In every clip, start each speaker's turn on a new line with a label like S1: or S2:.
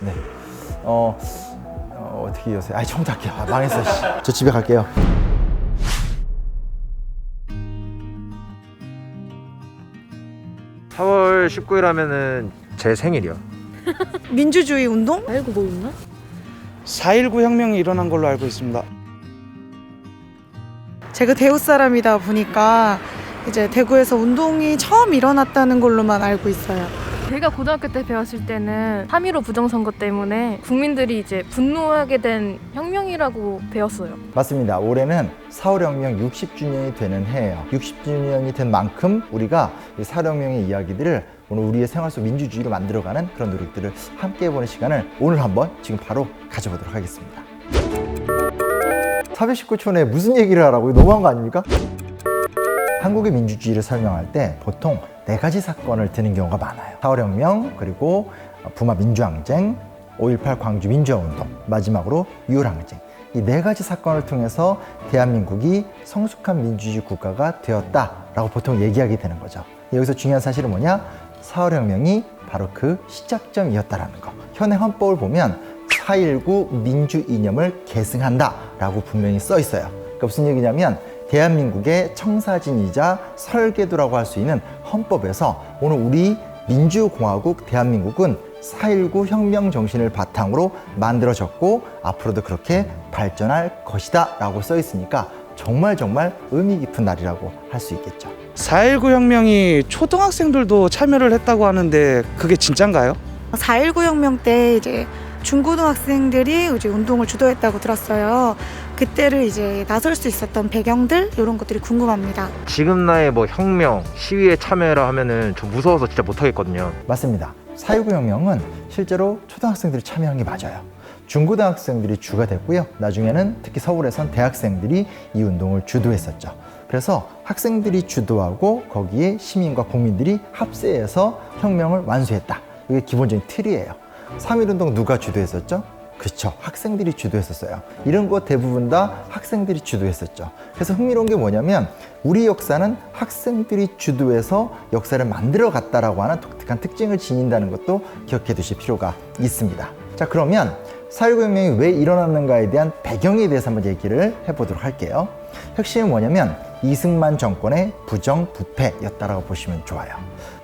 S1: 네. 어떻게 이어서요? 처음부터 할게요. 망했어. 저 집에 갈게요. (4월 19일) 하면은 제 생일이요.
S2: 민주주의 운동?
S3: 알고 뭐 있나?
S4: 4.19 혁명이 일어난 걸로 알고 있습니다.
S2: 제가 대구 사람이다 보니까 이제 대구에서 운동이 처음 일어났다는 걸로만 알고 있어요.
S3: 제가 고등학교 때 배웠을 때는 3.15 부정선거 때문에 국민들이 이제 분노하게 된 혁명이라고 배웠어요.
S1: 맞습니다. 올해는 4.5혁명 60주년이 되는 해예요. 60주년이 된 만큼 우리가 이 4.5혁명의 이야기들을 오늘 우리의 생활 속 민주주의로 만들어가는 그런 노력들을 함께 해보는 시간을 오늘 한번 지금 바로 가져보도록 하겠습니다. 419촌에 무슨 얘기를 하라고요? 너무한 거 아닙니까? 한국의 민주주의를 설명할 때 보통 4가지 사건을 드는 경우가 많아요. 4.5혁명, 그리고 부마 민주항쟁, 5.18 광주 민주화운동, 마지막으로 6.1항쟁. 이 4가지 사건을 통해서 대한민국이 성숙한 민주주의 국가가 되었다라고 보통 얘기하게 되는 거죠. 여기서 중요한 사실은 뭐냐? 4.5혁명이 바로 그 시작점이었다라는 거. 현행 헌법을 보면 4.19 민주 이념을 계승한다라고 분명히 써 있어요. 그러니까 무슨 얘기냐면 대한민국의 청사진이자 설계도라고 할 수 있는 헌법에서 오늘 우리 민주공화국 대한민국은 4.19 혁명 정신을 바탕으로 만들어졌고 앞으로도 그렇게 발전할 것이다 라고 써 있으니까 정말 의미 깊은 날이라고 할 수 있겠죠.
S4: 4.19 혁명이 초등학생들도 참여를 했다고 하는데 그게 진짠가요?
S2: 4.19 혁명 때 이제 중고등학생들이 이제 운동을 주도했다고 들었어요. 그때를 이제 나설 수 있었던 배경들 이런 것들이 궁금합니다.
S5: 지금 나의 뭐 혁명, 시위에 참여해라 하면은 좀 무서워서 진짜 못하겠거든요.
S1: 맞습니다. 4.19 혁명은 실제로 초등학생들이 참여한 게 맞아요. 중고등학생들이 주가 됐고요. 나중에는 특히 서울에선 대학생들이 이 운동을 주도했었죠. 그래서 학생들이 주도하고 거기에 시민과 국민들이 합세해서 혁명을 완수했다. 이게 기본적인 틀이에요. 3.1운동 누가 주도했었죠? 그렇죠. 학생들이 주도했었어요. 이런 거 대부분 다 학생들이 주도했었죠. 그래서 흥미로운 게 뭐냐면 우리 역사는 학생들이 주도해서 역사를 만들어 갔다라고 하는 독특한 특징을 지닌다는 것도 기억해 두실 필요가 있습니다. 자, 그러면 4.19 혁명이 왜 일어났는가에 대한 배경에 대해서 한번 얘기를 해보도록 할게요. 핵심은 뭐냐면 이승만 정권의 부정부패였다라고 보시면 좋아요.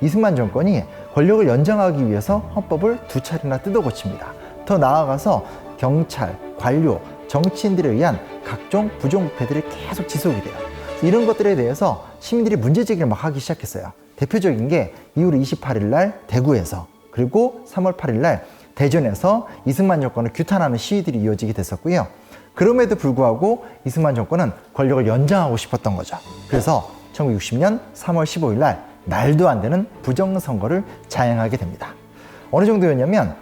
S1: 이승만 정권이 권력을 연장하기 위해서 헌법을 2차례나 뜯어 고칩니다. 더 나아가서 경찰, 관료, 정치인들에 의한 각종 부정부패들이 계속 지속이 돼요. 이런 것들에 대해서 시민들이 문제제기를 막 하기 시작했어요. 대표적인 게 2월 28일 날 대구에서, 그리고 3월 8일 날 대전에서 이승만 정권을 규탄하는 시위들이 이어지게 됐었고요. 그럼에도 불구하고 이승만 정권은 권력을 연장하고 싶었던 거죠. 그래서 1960년 3월 15일 날 말도 안 되는 부정선거를 자행하게 됩니다. 어느 정도였냐면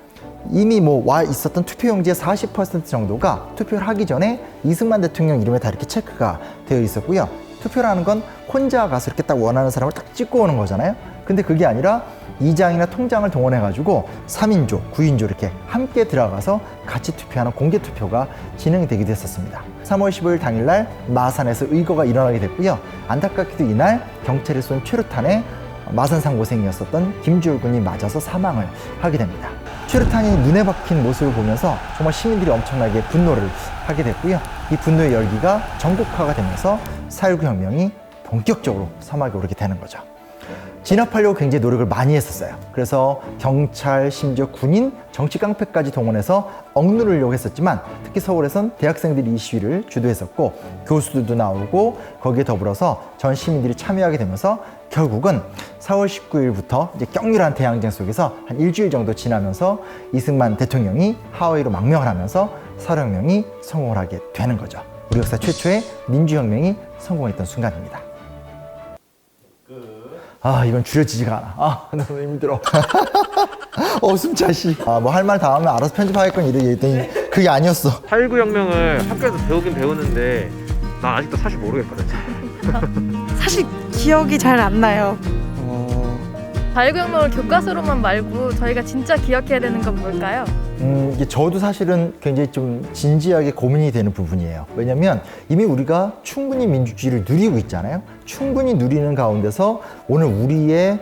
S1: 이미 와 있었던 투표용지의 40% 정도가 투표를 하기 전에 이승만 대통령 이름에 다 이렇게 체크가 되어 있었고요. 투표라는 건 혼자 가서 이렇게 딱 원하는 사람을 딱 찍고 오는 거잖아요. 근데 그게 아니라 이장이나 통장을 동원해가지고 3인조, 9인조 이렇게 함께 들어가서 같이 투표하는 공개 투표가 진행되기도 했었습니다. 3월 15일 당일날 마산에서 의거가 일어나게 됐고요. 안타깝게도 이날 경찰이 쏜 최루탄에 마산 상고생이었었던 김주열 군이 맞아서 사망을 하게 됩니다. 최루탄이 눈에 박힌 모습을 보면서 정말 시민들이 엄청나게 분노를 하게 됐고요. 이 분노의 열기가 전국화가 되면서 4.19 혁명이 본격적으로 사막에 오르게 되는 거죠. 진압하려고 굉장히 노력을 많이 했었어요. 그래서 경찰, 심지어 군인, 정치 깡패까지 동원해서 억누르려고 했었지만 특히 서울에선 대학생들이 이 시위를 주도했었고 교수들도 나오고 거기에 더불어서 전 시민들이 참여하게 되면서 결국은 4월 19일부터 이제 격렬한 대항쟁 속에서 한 일주일 정도 지나면서 이승만 대통령이 하와이로 망명을 하면서 4.19 혁명이 성공을 하게 되는 거죠. 우리 역사 최초의 민주혁명이 성공했던 순간입니다. 이건 줄여지지가 않아. 너무 힘들어. 숨차, 씨. 뭐 할 말 다 하면 알아서 편집하겠건 이렇게 했더니 그게 아니었어.
S5: 4.19 혁명을 학교에서 배우긴 배우는데 난 아직도 사실 모르겠거든.
S2: 사실 기억이 잘 안 나요.
S3: 4.19 혁명을 교과서로만 말고 저희가 진짜 기억해야 되는 건 뭘까요?
S1: 이게 저도 사실은 굉장히 좀 진지하게 고민이 되는 부분이에요. 왜냐면 이미 우리가 충분히 민주주의를 누리고 있잖아요. 충분히 누리는 가운데서 오늘 우리의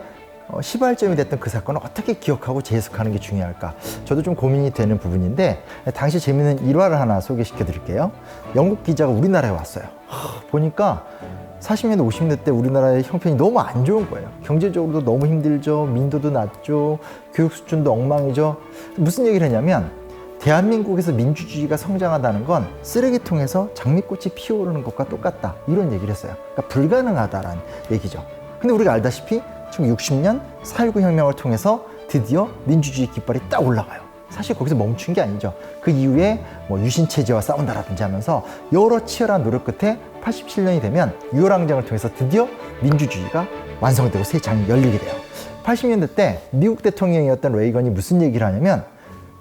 S1: 시발점이 됐던 그 사건을 어떻게 기억하고 재해석하는 게 중요할까? 저도 좀 고민이 되는 부분인데 당시 재미있는 일화를 하나 소개시켜 드릴게요. 영국 기자가 우리나라에 왔어요. 보니까 40년대, 50년대 때 우리나라의 형편이 너무 안 좋은 거예요. 경제적으로도 너무 힘들죠. 민도도 낮죠. 교육 수준도 엉망이죠. 무슨 얘기를 했냐면 대한민국에서 민주주의가 성장한다는 건 쓰레기통에서 장미꽃이 피어오르는 것과 똑같다. 이런 얘기를 했어요. 그러니까 불가능하다라는 얘기죠. 근데 우리가 알다시피 1960년 4.19 혁명을 통해서 드디어 민주주의 깃발이 딱 올라가요. 사실 거기서 멈춘 게 아니죠. 그 이후에 뭐 유신체제와 싸운다라든지 하면서 여러 치열한 노력 끝에 87년이 되면 6.25항쟁을 통해서 드디어 민주주의가 완성되고 새 장이 열리게 돼요. 80년대 때 미국 대통령이었던 레이건이 무슨 얘기를 하냐면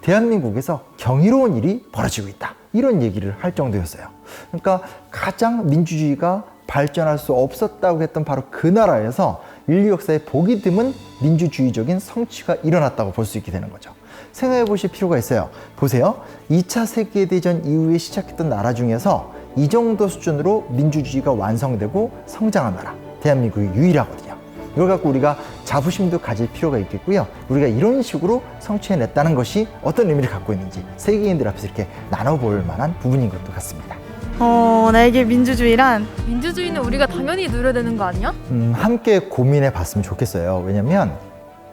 S1: 대한민국에서 경이로운 일이 벌어지고 있다. 이런 얘기를 할 정도였어요. 그러니까 가장 민주주의가 발전할 수 없었다고 했던 바로 그 나라에서 인류 역사에 보기 드문 민주주의적인 성취가 일어났다고 볼 수 있게 되는 거죠. 생각해 보실 필요가 있어요. 보세요. 2차 세계대전 이후에 시작했던 나라 중에서 이 정도 수준으로 민주주의가 완성되고 성장한 나라, 대한민국이 유일하거든요. 이걸 갖고 우리가 자부심도 가질 필요가 있겠고요. 우리가 이런 식으로 성취해냈다는 것이 어떤 의미를 갖고 있는지 세계인들 앞에서 이렇게 나눠볼 만한 부분인 것도 같습니다.
S2: 나에게 민주주의란
S3: 민주주의는 우리가 당연히 누려야 되는 거 아니야?
S1: 함께 고민해 봤으면 좋겠어요. 왜냐면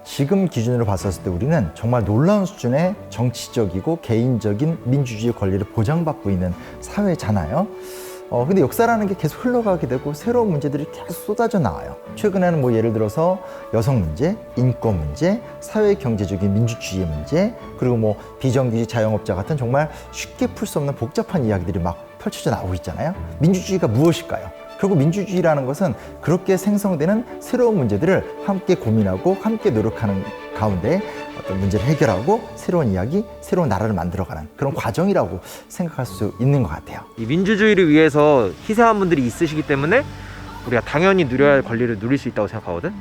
S1: 지금 기준으로 봤었을 때 우리는 정말 놀라운 수준의 정치적이고 개인적인 민주주의 권리를 보장받고 있는 사회잖아요. 근데 역사라는 게 계속 흘러가게 되고 새로운 문제들이 계속 쏟아져 나와요. 최근에는 뭐 예를 들어서 여성 문제, 인권 문제, 사회 경제적인 민주주의 문제, 그리고 뭐 비정규직 자영업자 같은 정말 쉽게 풀 수 없는 복잡한 이야기들이 막 펼쳐져 나오고 있잖아요. 민주주의가 무엇일까요? 결국 민주주의라는 것은 그렇게 생성되는 새로운 문제들을 함께 고민하고 함께 노력하는 가운데 어떤 문제를 해결하고 새로운 이야기, 새로운 나라를 만들어가는 그런 과정이라고 생각할 수 있는 것 같아요.
S5: 이 민주주의를 위해서 희생한 분들이 있으시기 때문에 우리가 당연히 누려야 할 권리를 누릴 수 있다고 생각하거든.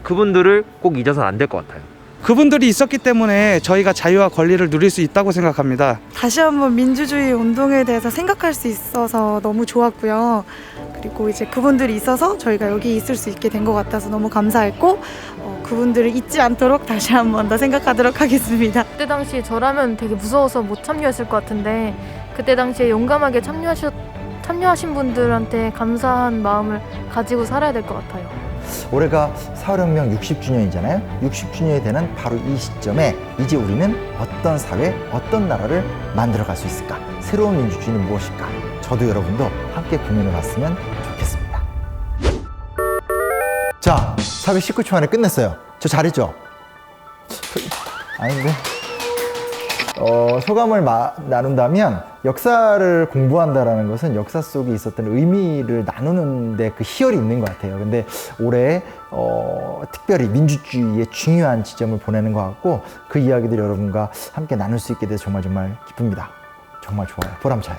S5: 그분들을 꼭 잊어서는 안 될 것 같아요.
S4: 그분들이 있었기 때문에 저희가 자유와 권리를 누릴 수 있다고 생각합니다.
S2: 다시 한번 민주주의 운동에 대해서 생각할 수 있어서 너무 좋았고요. 그리고 이제 그분들이 있어서 저희가 여기 있을 수 있게 된 것 같아서 너무 감사했고 그분들을 잊지 않도록 다시 한번 더 생각하도록 하겠습니다.
S3: 그때 당시에 저라면 되게 무서워서 못 참여했을 것 같은데 그때 당시에 용감하게 참여하신 분들한테 감사한 마음을 가지고 살아야 될 것 같아요.
S1: 올해가 4.19혁명 60주년이잖아요. 60주년이 되는 바로 이 시점에 이제 우리는 어떤 사회, 어떤 나라를 만들어갈 수 있을까? 새로운 민주주의는 무엇일까? 저도 여러분도 함께 고민해 봤으면 좋겠습니다. 자, 419초 안에 끝냈어요. 저 잘했죠? 아닌데. 소감을 나눈다면 역사를 공부한다라는 것은 역사 속에 있었던 의미를 나누는데 그 희열이 있는 것 같아요. 근데 올해 특별히 민주주의의 중요한 지점을 보내는 것 같고 그 이야기들 여러분과 함께 나눌 수 있게 돼서 정말 기쁩니다. 정말 좋아요. 보람차요.